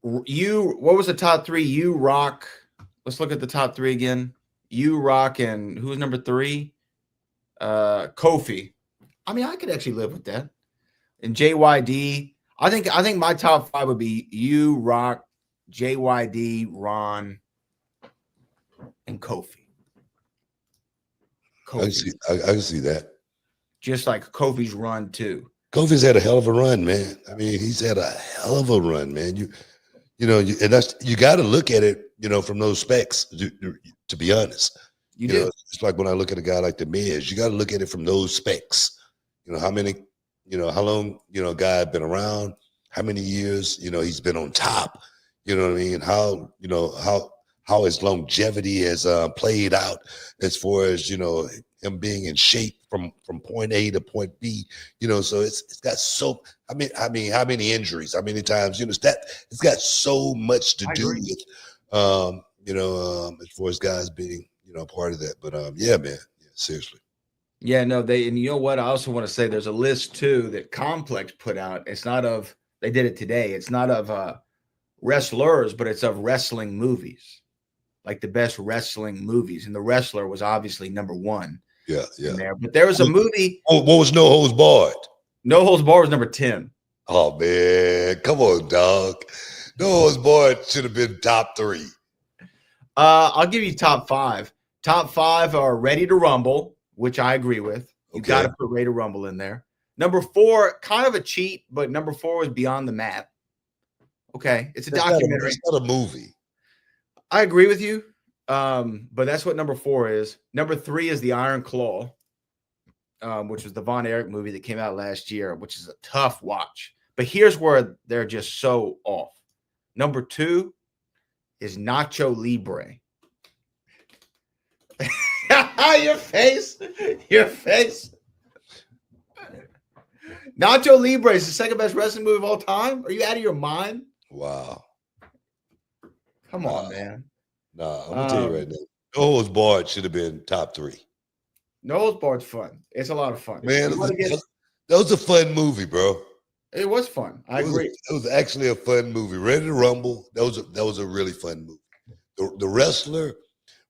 what was the top three? You Rock. Let's look at the top three again. You Rock, and who was number 3? Kofi. I mean, I could actually live with that. And JYD. I think my top 5 would be you, Rock, JYD, Ron, and Kofi. I can see that. Just like Kofi's run too. Kofi's had a hell of a run, man. I mean, he's had a hell of a run, man. And that's, you got to look at it, from those specs. To be honest, you do. It's like when I look at a guy like the Miz, you got to look at it from those specs. How many, how long, a guy had been around, how many years, he's been on top. You know what I mean? How his longevity has played out as far as him being in shape from point A to point B. So it's got how many injuries, how many times, it's got so much to do with as far as guys being part of that. But yeah, man, seriously. Yeah, no, and you know what? I also want to say there's a list too that Complex put out. It's not of, they did it today. It's not of wrestlers, but it's of wrestling movies, like the best wrestling movies. And The Wrestler was obviously number 1. Yeah. There. But there was a movie. What was No Holds Barred? No Holds Barred was number 10. Oh man, come on, dog. No Holds Barred should have been top 3. I'll give you top 5. Top 5 are Ready to Rumble, which I agree with. You got to put Ready to Rumble in there. Number 4, kind of a cheat, but number 4 was Beyond the Mat. Okay, it's a documentary. It's not a movie. I agree with you, but that's what number 4 is. Number 3 is The Iron Claw, which was the Von Erich movie that came out last year, which is a tough watch. But here's where they're just so off. Number 2 is Nacho Libre. Your face. Nacho Libre is the second best wrestling movie of all time. Are you out of your mind? Wow. Come on, man. Nah, I'm gonna tell you right now. No Holds Barred should have been top 3. No Holds Barred's fun. It's a lot of fun. Man, that was a fun movie, bro. It was fun. I agree. It was actually a fun movie. Ready to Rumble. That was a really fun movie. The Wrestler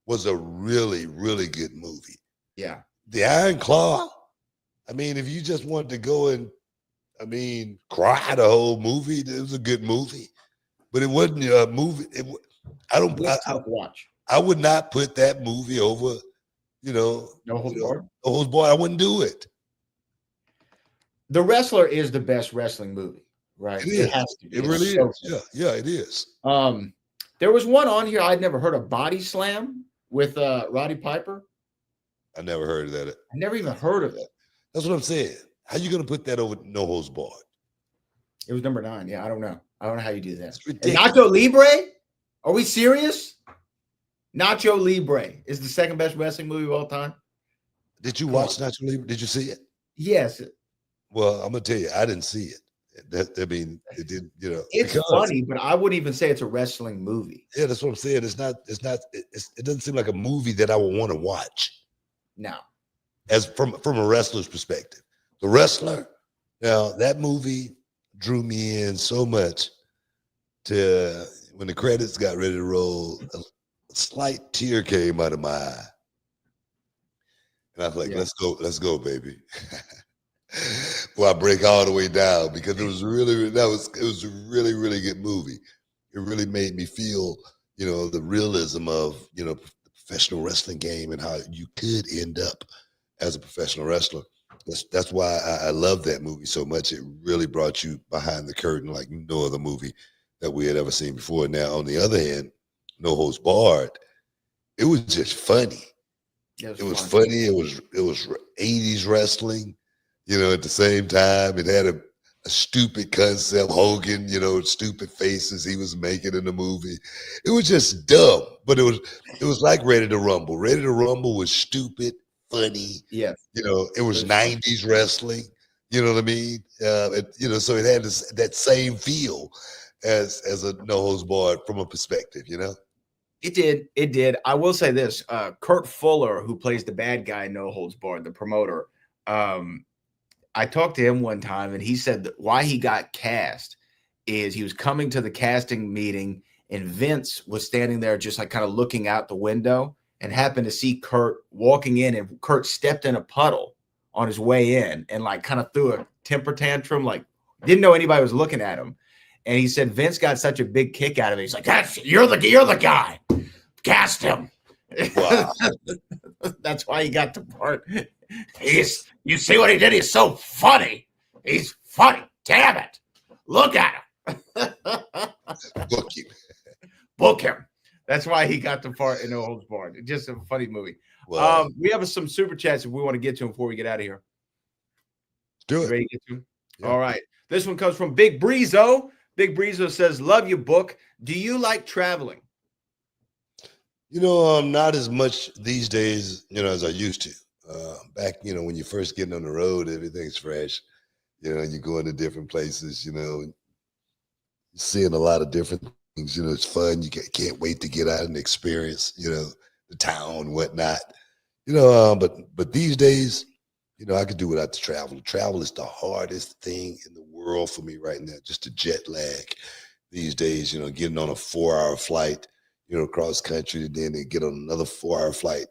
was a really, really good movie. Yeah. The Iron Claw. I mean, if you just wanted to go and, cry the whole movie, it was a good movie. But it wasn't a movie. Watch. I would not put that movie over, No Holds Barred. No Holds Barred. I wouldn't do it. The Wrestler is the best wrestling movie, right? It has to be. It really is. Yeah, it is. There was one on here I'd never heard of, Body Slam with Roddy Piper. I never heard of that. I never even heard of it. That's what I'm saying. How you gonna put that over No Holds Barred? It was number 9. Yeah, I don't know. I don't know how you do that. It's ridiculous. Nacho Libre? Are we serious? Nacho Libre is the second best wrestling movie of all time. Did you watch Nacho Libre? Did you see it? Yes. Well, I'm gonna tell you, I didn't see it. I mean, it did. It's funny, but I wouldn't even say it's a wrestling movie. Yeah, that's what I'm saying. It's not. It doesn't seem like a movie that I would want to watch. No. As from a wrestler's perspective, The Wrestler. Now that movie drew me in so much to when the credits got ready to roll, a slight tear came out of my eye. And I was like, let's go, baby. Before I break all the way down, because it was a really good movie. It really made me feel, the realism of, the professional wrestling game and how you could end up as a professional wrestler. That's why I love that movie so much. It really brought you behind the curtain like no other movie that we had ever seen before. Now, on the other hand, No Holds Barred, it was just funny. It was funny. It was 80s wrestling, at the same time. It had a stupid concept, Hogan, stupid faces he was making in the movie. It was just dumb, but it was like Ready to Rumble. Ready to Rumble was stupid, funny. Yes. It was 90s wrestling. You know what I mean? So it had that same feel as a No Holds Barred from a perspective, It did. I will say this: Kurt Fuller, who plays the bad guy, No Holds Barred, the promoter. I talked to him one time, and he said that why he got cast is he was coming to the casting meeting, and Vince was standing there, just like kind of looking out the window, and happened to see Kurt walking in, and Kurt stepped in a puddle on his way in, and like kind of threw a temper tantrum, like didn't know anybody was looking at him. And he said Vince got such a big kick out of it. He's like, you're the guy. Cast him. Wow. That's why he got the part. You see what he did? He's so funny. He's funny. Damn it. Look at him. Book him. That's why he got the part in No Holds Barred. It's just a funny movie. Wow. We have some super chats if we want to get to them before we get out of here. Do it. Ready to get to them? Yeah. All right. This one comes from Big Breezo. Big Breezo says, love your book. Do you like traveling? Not as much these days, as I used to. Back, when you're first getting on the road, everything's fresh. And you go into different places, seeing a lot of different things. It's fun. You can't wait to get out and experience, the town, whatnot. But these days, I could do without the travel. Travel is the hardest thing in the world for me right now, just the jet lag these days, getting on a 4-hour flight, across country, and then they get on another 4-hour flight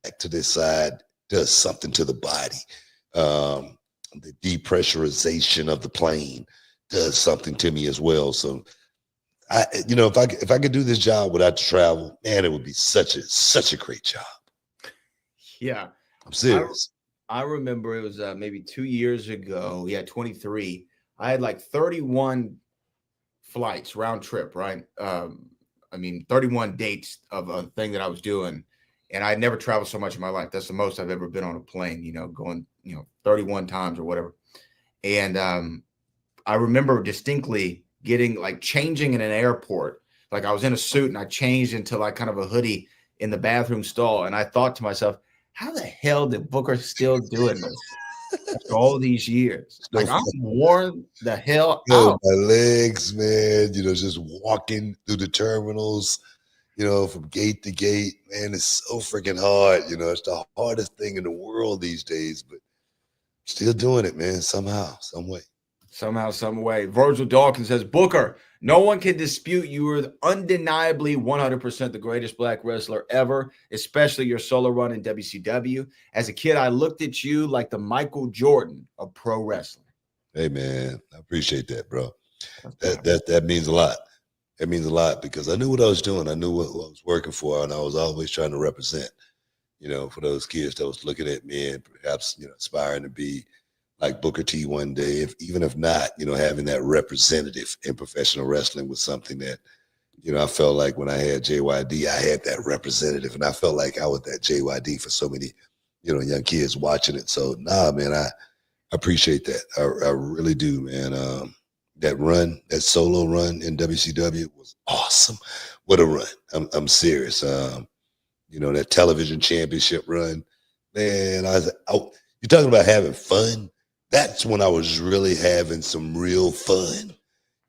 back to this side does something to the body. The depressurization of the plane does something to me as well. So if I could do this job without the travel, man, it would be such a great job. Yeah. I'm serious. I remember it was maybe 2 years ago. Yeah, 23. I had like 31 flights round trip, right? 31 dates of a thing that I was doing. And I'd never traveled so much in my life. That's the most I've ever been on a plane, going, 31 times or whatever. And I remember distinctly changing in an airport. Like I was in a suit and I changed into like kind of a hoodie in the bathroom stall. And I thought to myself, how the hell did Booker still doing this after all these years? Like I'm worn the hell out. My legs, man, just walking through the terminals, from gate to gate, man, it's so freaking hard. It's the hardest thing in the world these days, but still doing it, man, somehow, some way. Somehow, some way. Virgil Dawkins says, Booker, no one can dispute you are undeniably 100% the greatest black wrestler ever, especially your solo run in WCW. As a kid, I looked at you like the Michael Jordan of pro wrestling. Hey, man, I appreciate that, bro. That means a lot. It means a lot because I knew what I was doing. I knew what I was working for, and I was always trying to represent, for those kids that was looking at me and perhaps, aspiring to be like Booker T one day, even if not, having that representative in professional wrestling was something that, I felt like when I had JYD, I had that representative, and I felt like I was that JYD for so many, young kids watching it. So, man, I appreciate that. I really do, man. That solo run in WCW was awesome. What a run. I'm serious. That television championship run, man, you're talking about having fun. That's when I was really having some real fun,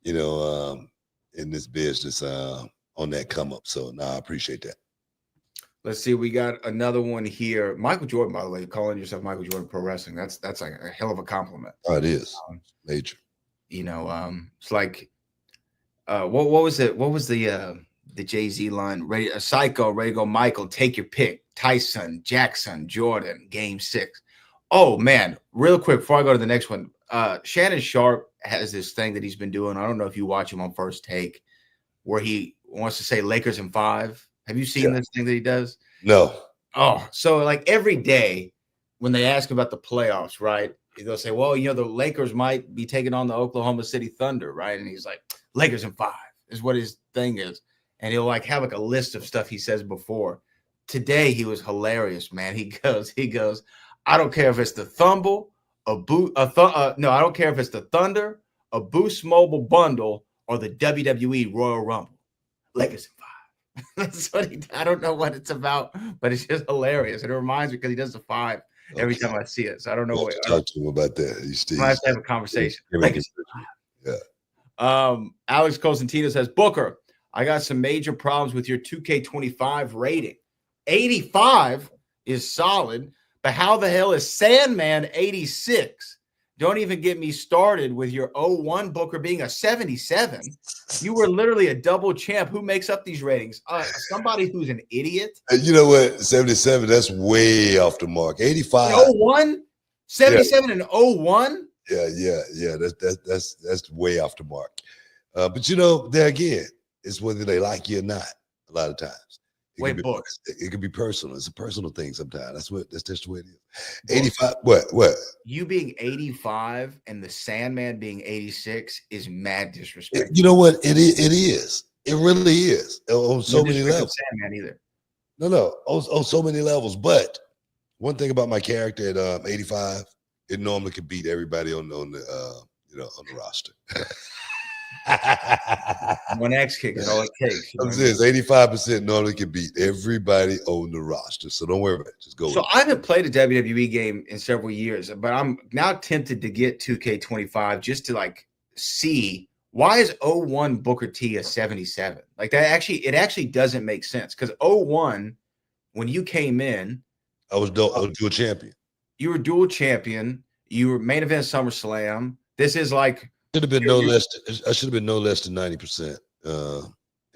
in this business on that come up. So, I appreciate that. Let's see. We got another one here. Michael Jordan, by the way, calling yourself Michael Jordan Pro Wrestling. That's like a hell of a compliment. Oh, it is major. It's like, what was it? What was the Jay-Z line? Psycho, ready to go, Michael, take your pick. Tyson, Jackson, Jordan, game 6. Oh, man. Real quick, before I go to the next one, Shannon Sharp has this thing that he's been doing. I don't know if you watch him on First Take, where he wants to say Lakers in 5. Have you seen this thing that he does? No. Oh, so like every day when they ask about the playoffs, right? They'll say, well, the Lakers might be taking on the Oklahoma City Thunder, right? And he's like, Lakers in 5 is what his thing is. And he'll like have like a list of stuff he says before. Today he was hilarious, man. He goes, I don't care if it's the Thumble, I don't care if it's the Thunder, a Boost Mobile bundle, or the WWE Royal Rumble. Lakers in 5. That's what I don't know what it's about, but it's just hilarious. And it reminds me because he does the 5 every time I see it. So I don't know what talk to him about that. I have to have a conversation. Yeah. Alex Cosentino says, Booker, I got some major problems with your 2K25 rating. 85 is solid, but how the hell is Sandman 86? Don't even get me started with your 01 Booker being a 77. You were literally a double champ. Who makes up these ratings? Somebody who's an idiot. You know what? 77, that's way off the mark. 85. 01? 77 and 01? Yeah. That's way off the mark. But there again, it's whether they like you or not. A lot of times, it can be personal. It's a personal thing. Sometimes that's just the way it is. 85. What? You being 85 and the Sandman being 86 is mad disrespect. You know what? It is. It really is on so many levels. Sandman either. No. On so many levels. But one thing about my character at 85, it normally can beat everybody on the roster. One X kick is all it takes. 85% normally can beat everybody on the roster. So don't worry about it. Just go. So I haven't played a WWE game in several years, but I'm now tempted to get 2K25 just to like see why is 01 Booker T a 77? Like that it actually doesn't make sense because 01, when you came in, I was dual champion. You were dual champion. You were main event SummerSlam. This is like I should have been no less than 90%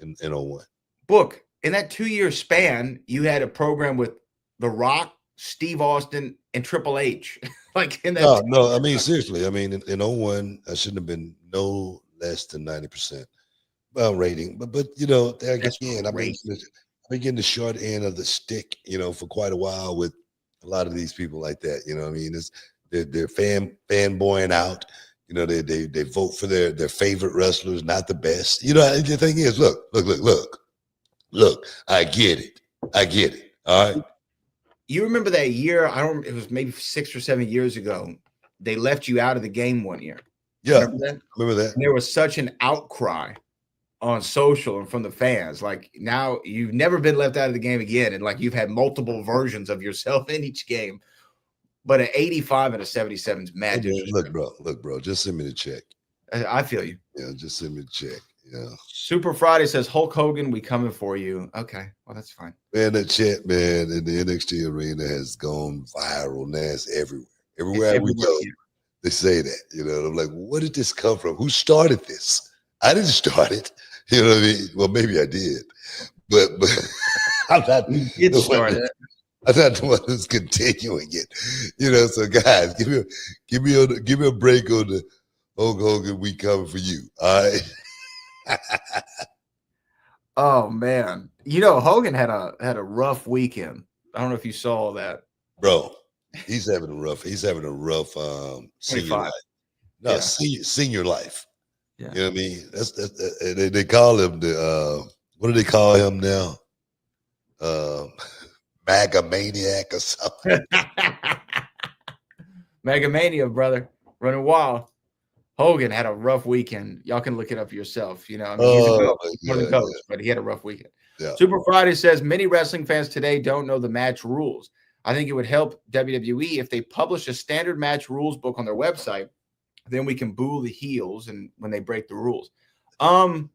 in 01. Book, in that 2-year span, you had a program with The Rock, Steve Austin, and Triple H. Like in that. No. I mean, seriously. I mean, in 01, I shouldn't have been no less than 90% rating. But again, I've been getting the short end of the stick, for quite a while with a lot of these people like that. I mean, they're fanboying out. They vote for their favorite wrestlers, not the best. The thing is, look. I get it. All right. You remember that year? It was maybe 6 or 7 years ago. They left you out of the game one year. Yeah. Remember that? And there was such an outcry on social and from the fans. Like now you've never been left out of the game again. And like you've had multiple versions of yourself in each game. But an 85 and a 77 is mad. Hey, look, bro, just send me the check. I feel you. Yeah, just send me the check. Yeah. Super Friday says, Hulk Hogan, we coming for you. Okay, well, that's fine. Man, that chat, man, in the NXT arena has gone viral. Now it's everywhere. Everywhere we go, they say that. I'm like, where did this come from? Who started this? I didn't start it. You know what I mean? Well, maybe I did. But I'm not. You did start it. I'm not the one who's continuing it, So guys, give me a break on the Hulk Hogan. We coming for you, all right? Oh man, Hogan had a rough weekend. I don't know if you saw that, bro. He's having a rough senior life. No, yeah. Senior life. Yeah. You know what I mean? That's they call him the what do they call him now? MAGA maniac or something. MAGA mania, brother, running wild. Hogan had a rough weekend. Y'all can look it up yourself. He's a coach, but he had a rough weekend. Yeah. Super Friday says many wrestling fans today don't know the match rules. I think it would help WWE if they publish a standard match rules book on their website. Then we can boo the heels and when they break the rules. You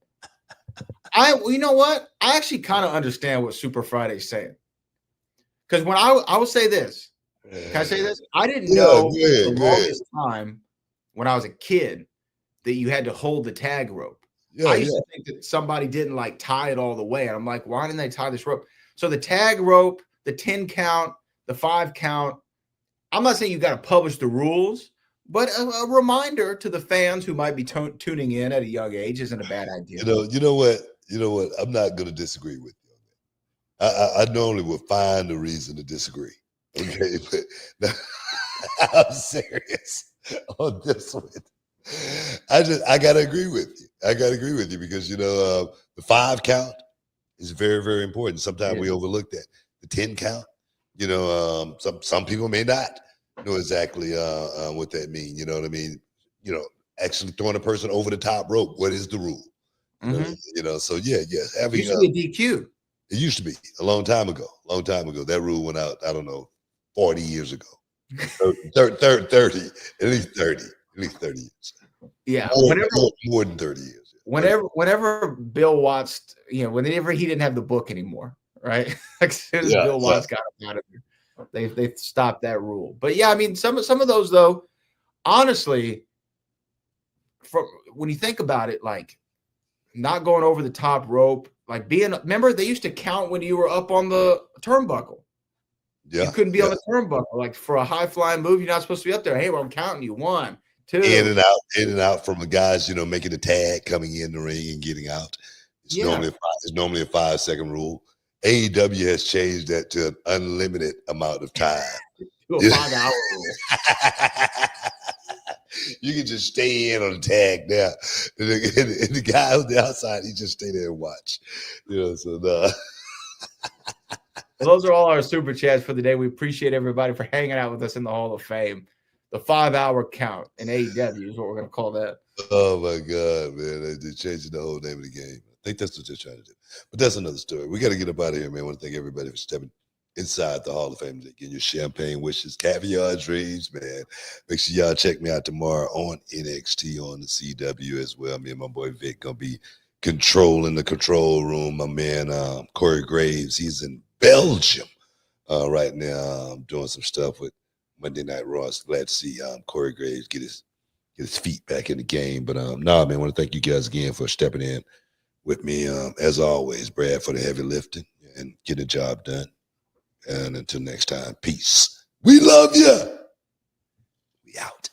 know what? I actually kind of understand what Super Friday's saying. Because when I will say this, can I say this? I didn't know the longest time when I was a kid that you had to hold the tag rope. I used to think that somebody didn't like tie it all the way. And I'm like, why didn't they tie this rope? So the tag rope, the 10 count, the 5 count. I'm not saying you got to publish the rules, but a reminder to the fans who might be tuning in at a young age isn't a bad idea. You know what? I'm not going to disagree with you. I normally would find a reason to disagree. Okay, but I'm serious on this one. I gotta agree with you. I gotta agree with you because the 5 count is very, very important. Sometimes we overlook that. The 10 count, some people may not know exactly what that means. You know what I mean? Actually throwing a person over the top rope. What is the rule? So having used to be a DQ. It used to be a long time ago. That rule went out, I don't know, 40 years ago. 30, at least 30 years. Yeah. More than 30 years. Whenever Bill Watts, whenever he didn't have the book anymore, right? Like as soon as Bill Watts got him out of there, they stopped that rule. But yeah, I mean, some of those though, honestly, when you think about it, like not going over the top rope, like remember they used to count when you were up on the turnbuckle. Yeah. You couldn't be on the turnbuckle. Like for a high flying move, you're not supposed to be up there. Hey, well, I'm counting you. 1, 2. In and out from the guys, making the tag, coming in the ring and getting out. It's normally a 5-second rule. AEW has changed that to an unlimited amount of time. To a 5-hour rule. You can just stay in on the tag now. And the guy on the outside, he just stay there and watch. Those are all our super chats for the day. We appreciate everybody for hanging out with us in the Hall of Fame. The 5-hour count in AEW is what we're going to call that. Oh, my God, man. They're changing the whole name of the game. I think that's what they're trying to do. But that's another story. We got to get up out of here, man. I want to thank everybody for stepping inside the Hall of Fame, getting your champagne wishes, caviar dreams, man. Make sure y'all check me out tomorrow on NXT on the CW as well. Me and my boy Vic going to be controlling the control room. My man Corey Graves, he's in Belgium right now. I'm doing some stuff with Monday Night Raw. Glad to see Corey Graves get his feet back in the game. But man, I want to thank you guys again for stepping in with me. As always, Brad, for the heavy lifting and getting the job done. And until next time, peace. We love you. We out.